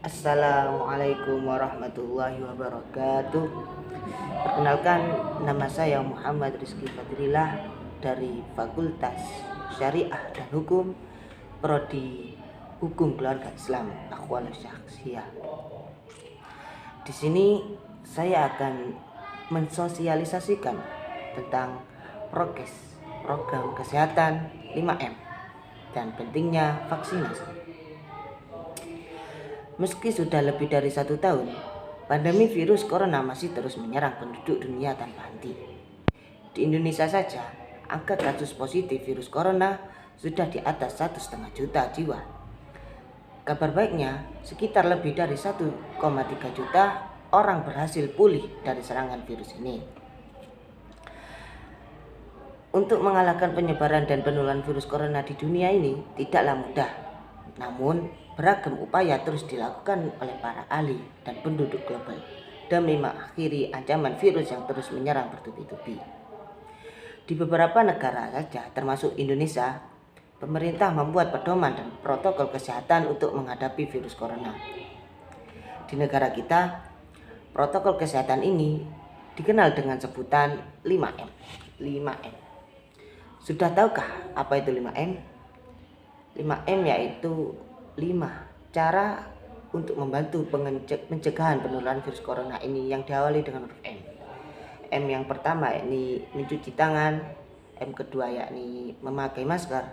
Assalamualaikum warahmatullahi wabarakatuh. Perkenalkan, nama saya Muhammad Rizky Fadrillah dari Fakultas Syariah dan Hukum, Prodi Hukum Keluarga Islam Akhwal Syakhsiyah. Di sini saya akan mensosialisasikan tentang prokes, program kesehatan 5M, dan pentingnya vaksinasi. Meski sudah lebih dari 1 tahun, pandemi virus corona masih terus menyerang penduduk dunia tanpa henti. Di Indonesia saja, angka kasus positif virus corona sudah di atas 1,5 juta jiwa. Kabar baiknya, sekitar lebih dari 1,3 juta orang berhasil pulih dari serangan virus ini. Untuk mengalahkan penyebaran dan penularan virus corona di dunia ini tidaklah mudah. Namun, beragam upaya terus dilakukan oleh para ahli dan penduduk global demi mengakhiri ancaman virus yang terus menyerang bertubi-tubi. Di beberapa negara saja, termasuk Indonesia, pemerintah membuat pedoman dan protokol kesehatan untuk menghadapi virus corona. Di negara kita, protokol kesehatan ini dikenal dengan sebutan 5M. 5M. Sudah tahukah apa itu 5M? 5M yaitu 5 cara untuk membantu pencegahan penularan virus corona ini yang diawali dengan huruf M. M yang pertama yakni mencuci tangan, M kedua yakni memakai masker,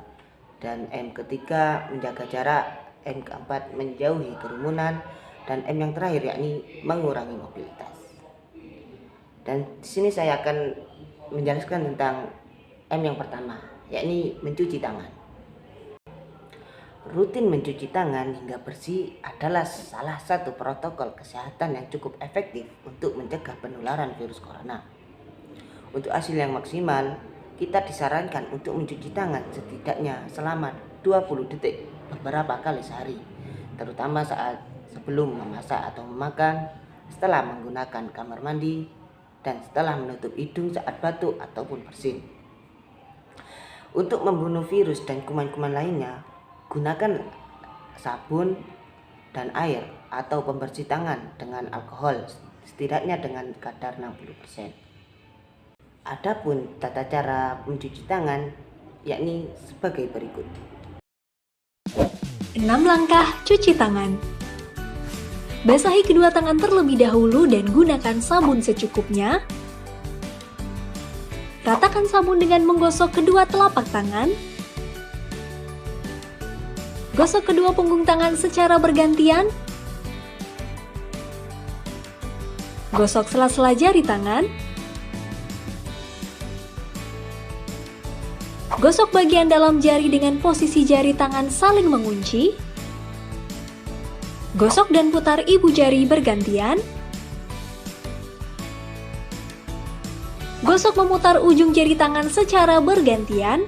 dan M ketiga menjaga jarak, M keempat menjauhi kerumunan, dan M yang terakhir yakni mengurangi mobilitas. Dan di sini saya akan menjelaskan tentang M yang pertama, yakni mencuci tangan. Rutin mencuci tangan hingga bersih adalah salah satu protokol kesehatan yang cukup efektif untuk mencegah penularan virus corona. Untuk hasil yang maksimal, kita disarankan untuk mencuci tangan setidaknya selama 20 detik beberapa kali sehari, terutama saat sebelum memasak atau memakan, setelah menggunakan kamar mandi, dan setelah menutup hidung saat batuk ataupun bersin. Untuk membunuh virus dan kuman-kuman lainnya, gunakan sabun dan air atau pembersih tangan dengan alkohol setidaknya dengan kadar 60%. Adapun tata cara mencuci tangan yakni sebagai berikut. 6 langkah cuci tangan. Basahi kedua tangan terlebih dahulu dan gunakan sabun secukupnya. Ratakan sabun dengan menggosok kedua telapak tangan. Gosok kedua punggung tangan secara bergantian. Gosok sela-sela jari tangan. Gosok bagian dalam jari dengan posisi jari tangan saling mengunci. Gosok dan putar ibu jari bergantian. Gosok memutar ujung jari tangan secara bergantian.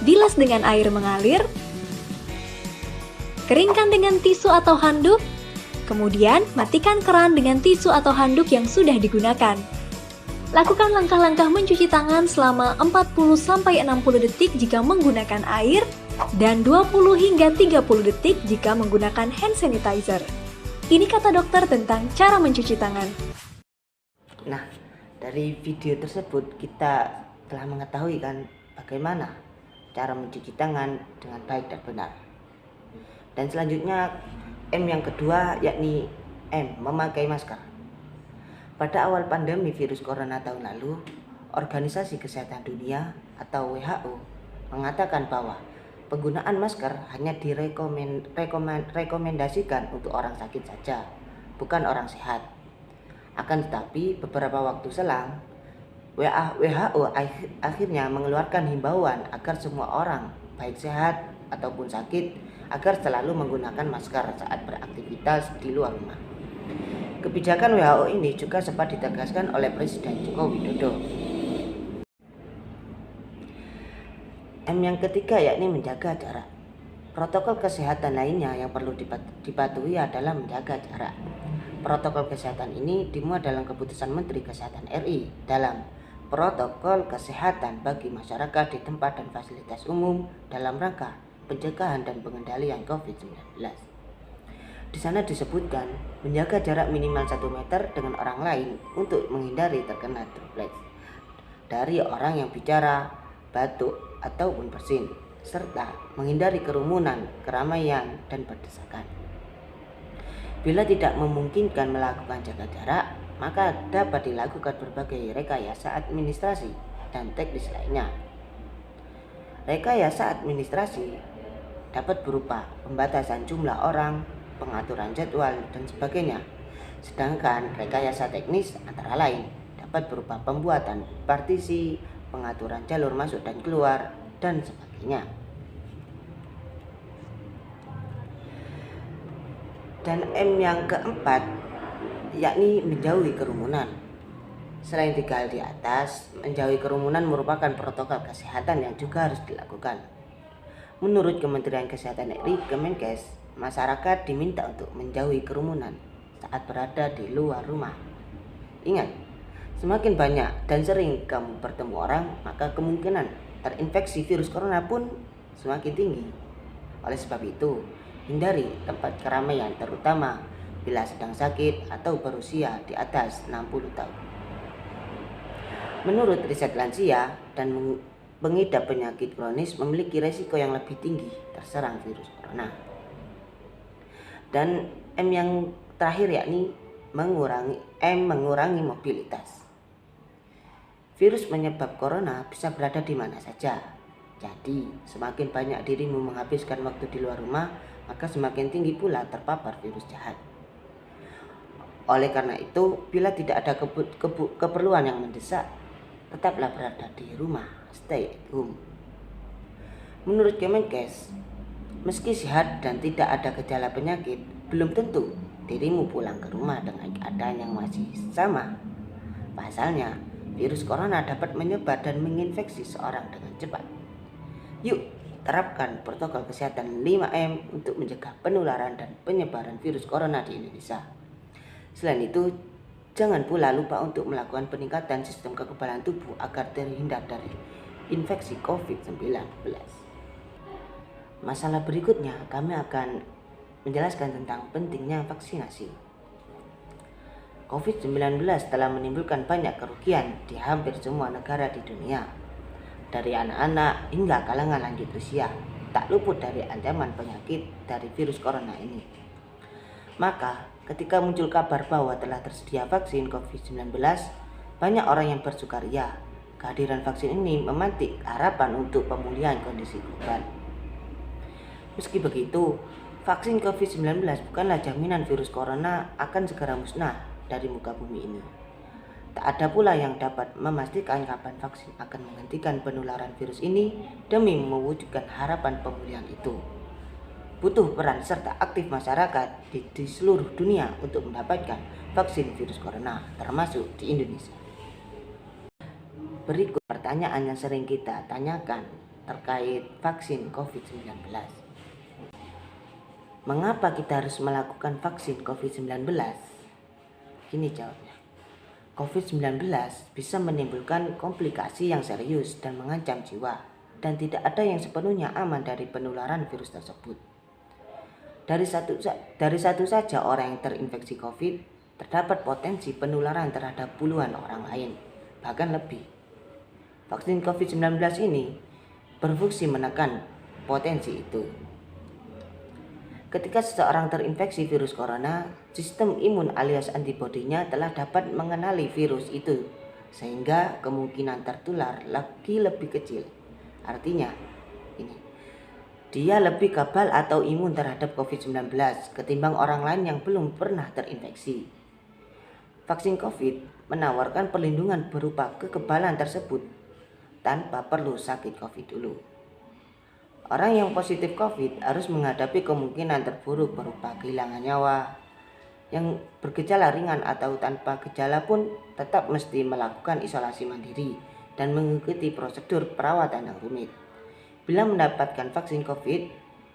Bilas dengan air mengalir. Keringkan dengan tisu atau handuk. Kemudian, matikan keran dengan tisu atau handuk yang sudah digunakan. Lakukan langkah-langkah mencuci tangan selama 40-60 detik jika menggunakan air dan 20 hingga 30 detik jika menggunakan hand sanitizer. Ini kata dokter tentang cara mencuci tangan. Nah, dari video tersebut kita telah mengetahui kan bagaimana cara mencuci tangan dengan baik dan benar. Dan selanjutnya M yang kedua yakni M, memakai masker. Pada awal pandemi virus corona tahun lalu, Organisasi Kesehatan Dunia atau WHO mengatakan bahwa penggunaan masker hanya direkomendasikan untuk orang sakit saja, bukan orang sehat. Akan tetapi beberapa waktu selang, WHO akhirnya mengeluarkan himbauan agar semua orang, baik sehat ataupun sakit, agar selalu menggunakan masker saat beraktivitas di luar rumah. Kebijakan WHO ini juga sempat ditegaskan oleh Presiden Joko Widodo. M yang ketiga yakni menjaga jarak. Protokol kesehatan lainnya yang perlu dipatuhi adalah menjaga jarak. Protokol kesehatan ini dimuat dalam keputusan Menteri Kesehatan RI dalam Protokol Kesehatan bagi masyarakat di tempat dan fasilitas umum dalam rangka pencegahan dan pengendalian COVID-19. Di sana disebutkan menjaga jarak minimal 1 meter dengan orang lain untuk menghindari terkena droplet dari orang yang bicara, batuk, ataupun bersin, serta menghindari kerumunan, keramaian, dan berdesakan. Bila tidak memungkinkan melakukan jaga jarak, maka dapat dilakukan berbagai rekayasa administrasi dan teknis lainnya. Rekayasa administrasi dapat berupa pembatasan jumlah orang, pengaturan jadwal, dan sebagainya. Sedangkan rekayasa teknis antara lain dapat berupa pembuatan partisi, pengaturan jalur masuk dan keluar, dan sebagainya. Dan M yang keempat, yakni menjauhi kerumunan. Selain 3 hal di atas, menjauhi kerumunan merupakan protokol kesehatan yang juga harus dilakukan. Menurut Kementerian Kesehatan RI Kemenkes, masyarakat diminta untuk menjauhi kerumunan saat berada di luar rumah. Ingat, semakin banyak dan sering kamu bertemu orang, maka kemungkinan terinfeksi virus corona pun semakin tinggi. Oleh sebab itu, hindari tempat keramaian terutama bila sedang sakit atau berusia di atas 60 tahun. Menurut riset, lansia dan pengidap penyakit kronis memiliki resiko yang lebih tinggi terserang virus corona. Dan M yang terakhir yakni mengurangi mobilitas. Virus penyebab corona bisa berada di mana saja. Jadi, semakin banyak dirimu menghabiskan waktu di luar rumah, maka semakin tinggi pula terpapar virus jahat. Oleh karena itu, bila tidak ada keperluan yang mendesak, tetaplah berada di rumah, stay at home. Menurut Kemenkes, meski sehat dan tidak ada gejala penyakit, belum tentu dirimu pulang ke rumah dengan keadaan yang masih sama. Pasalnya, virus corona dapat menyebar dan menginfeksi seorang dengan cepat. Yuk, terapkan protokol kesehatan 5M untuk mencegah penularan dan penyebaran virus corona di Indonesia. Selain itu, jangan pula lupa untuk melakukan peningkatan sistem kekebalan tubuh agar terhindar dari infeksi COVID-19. Masalah berikutnya, kami akan menjelaskan tentang pentingnya vaksinasi. COVID-19 telah menimbulkan banyak kerugian di hampir semua negara di dunia. Dari anak-anak hingga kalangan lanjut usia, tak luput dari ancaman penyakit dari virus corona ini. Maka, ketika muncul kabar bahwa telah tersedia vaksin COVID-19, banyak orang yang bersukaria. Kehadiran vaksin ini memantik harapan untuk pemulihan kondisi global. Meski begitu, vaksin COVID-19 bukanlah jaminan virus corona akan segera musnah dari muka bumi ini. Tak ada pula yang dapat memastikan kapan vaksin akan menghentikan penularan virus ini demi mewujudkan harapan pemulihan itu. Butuh peran serta aktif masyarakat di seluruh dunia untuk mendapatkan vaksin virus corona, termasuk di Indonesia. Berikut pertanyaan yang sering kita tanyakan terkait vaksin COVID-19. Mengapa kita harus melakukan vaksin COVID-19? Gini jawabnya. COVID-19 bisa menimbulkan komplikasi yang serius dan mengancam jiwa, dan tidak ada yang sepenuhnya aman dari penularan virus tersebut. Dari satu saja orang yang terinfeksi COVID, terdapat potensi penularan terhadap puluhan orang lain, bahkan lebih. Vaksin COVID-19 ini berfungsi menekan potensi itu. Ketika seseorang terinfeksi virus corona, sistem imun alias antibodinya telah dapat mengenali virus itu, sehingga kemungkinan tertular lagi lebih kecil. Artinya, dia lebih kebal atau imun terhadap COVID-19 ketimbang orang lain yang belum pernah terinfeksi. Vaksin COVID menawarkan perlindungan berupa kekebalan tersebut tanpa perlu sakit COVID dulu. Orang yang positif COVID harus menghadapi kemungkinan terburuk berupa kehilangan nyawa. Yang bergejala ringan atau tanpa gejala pun tetap mesti melakukan isolasi mandiri dan mengikuti prosedur perawatan yang rumit. Bila mendapatkan vaksin COVID,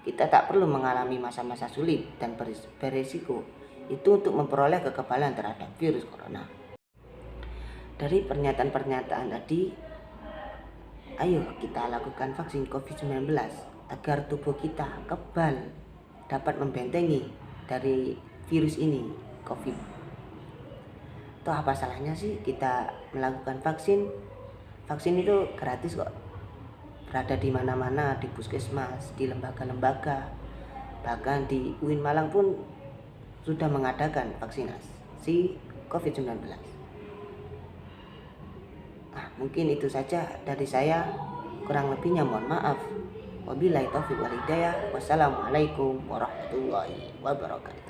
kita tak perlu mengalami masa-masa sulit dan berisiko itu untuk memperoleh kekebalan terhadap virus corona. Dari pernyataan-pernyataan tadi, ayo kita lakukan vaksin COVID-19 agar tubuh kita kebal, dapat membentengi dari virus ini, COVID. Toh apa salahnya sih kita melakukan vaksin? Vaksin itu gratis kok. Berada di mana-mana, di puskesmas, di lembaga-lembaga, bahkan di UIN Malang pun sudah mengadakan vaksinasi COVID-19. Nah, mungkin itu saja dari saya. Kurang lebihnya mohon maaf. Wabillahi taufiq wal hidayah. Wassalamualaikum warahmatullahi wabarakatuh.